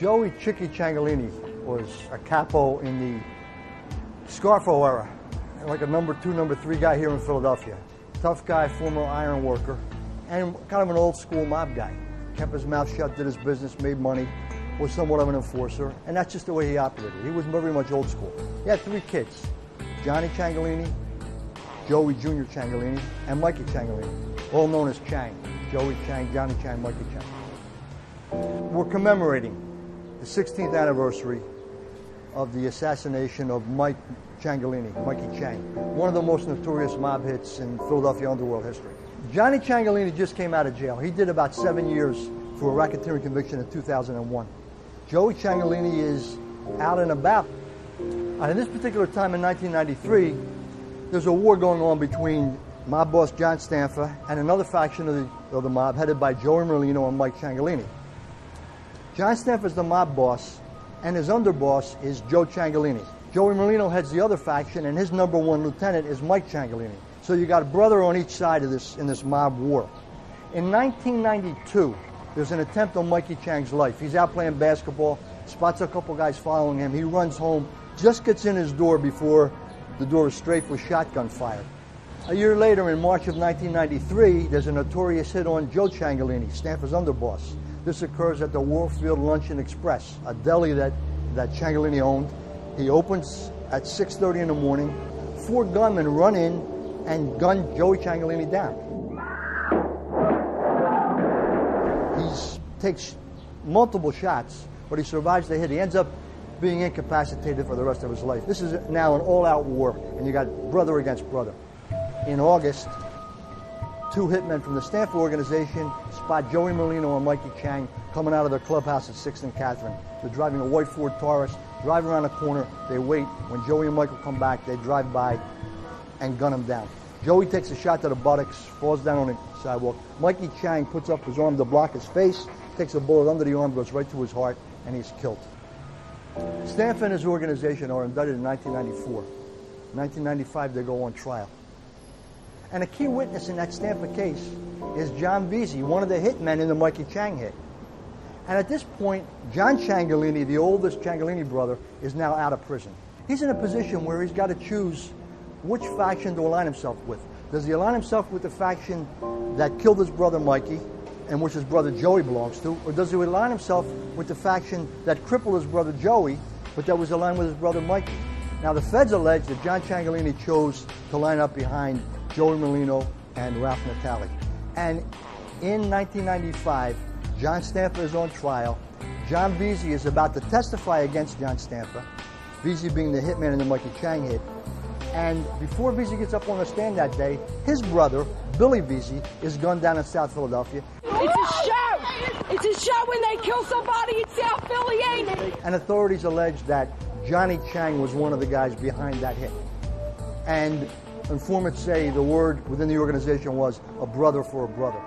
Joey Ciancaglini was a capo in the Scarfo era, like a number 2, number 3 guy here in Philadelphia. Tough guy, former iron worker, and kind of an old school mob guy. Kept his mouth shut, did his business, made money, was somewhat of an enforcer, and that's just the way he operated. He was very much old school. He had 3 kids, Johnny Ciancaglini, Joey Jr. Ciancaglini, and Mikey Ciancaglini, all known as Chang. Joey Chang, Johnny Chang, Mikey Chang. We're commemorating the 16th anniversary of the assassination of Mike Ciancaglini, Mikey Chang, one of the most notorious mob hits in Philadelphia underworld history. Johnny Ciancaglini just came out of jail. He did about 7 years for a racketeering conviction in 2001. Joey Ciancaglini is out and about. And in this particular time in 1993, there's a war going on between mob boss John Stanfa and another faction of the mob headed by Joey Merlino and Mike Ciancaglini. John Stanfa is the mob boss, and his underboss is Joe Ciancaglini. Joey Merlino heads the other faction, and his number 1 lieutenant is Mike Ciancaglini. So you got a brother on each side of this in this mob war. In 1992, there's an attempt on Mikey Chang's life. He's out playing basketball, spots a couple guys following him. He runs home, just gets in his door before the door is strafed with shotgun fire. A year later, in March of 1993, there's a notorious hit on Joe Ciancaglini, Stanfa's underboss. This occurs at the Warfield Luncheon Express, a deli that Ciancaglini owned. He opens at 6:30 in the morning. 4 gunmen run in and gun Joey Ciancaglini down. He takes multiple shots, but he survives the hit. He ends up being incapacitated for the rest of his life. This is now an all-out war, and you got brother against brother. In August, 2 hitmen from the Stanford organization spot Joey Merlino and Mikey Chang coming out of their clubhouse at 6th and Catherine. They're driving a white Ford Taurus, drive around the corner, they wait. When Joey and Michael come back, they drive by and gun him down. Joey takes a shot to the buttocks, falls down on the sidewalk. Mikey Chang puts up his arm to block his face, takes a bullet under the arm, goes right to his heart, and he's killed. Stanfa and his organization are indicted in 1994. In 1995, they go on trial. And a key witness in that Stanfa case is John Veazey, one of the hitmen in the Mikey Chang hit. And at this point, John Ciancaglini, the oldest Ciancaglini brother, is now out of prison. He's in a position where he's got to choose which faction to align himself with. Does he align himself with the faction that killed his brother Mikey, and which his brother Joey belongs to, or does he align himself with the faction that crippled his brother Joey, but that was aligned with his brother Mikey? Now, the feds allege that John Ciancaglini chose to line up behind Joey Merlino and Ralph Natale. And in 1995, John Stanfa is on trial. John Veazey is about to testify against John Stanfa, Veazey being the hitman in the Mikey Chang hit. And before Veazey gets up on the stand that day, his brother, Billy Veazey, is gunned down in South Philadelphia. It's a show! It's a show when they kill somebody in South Philly, ain't it? And authorities allege that Johnny Chang was one of the guys behind that hit. And informants say the word within the organization was a brother for a brother.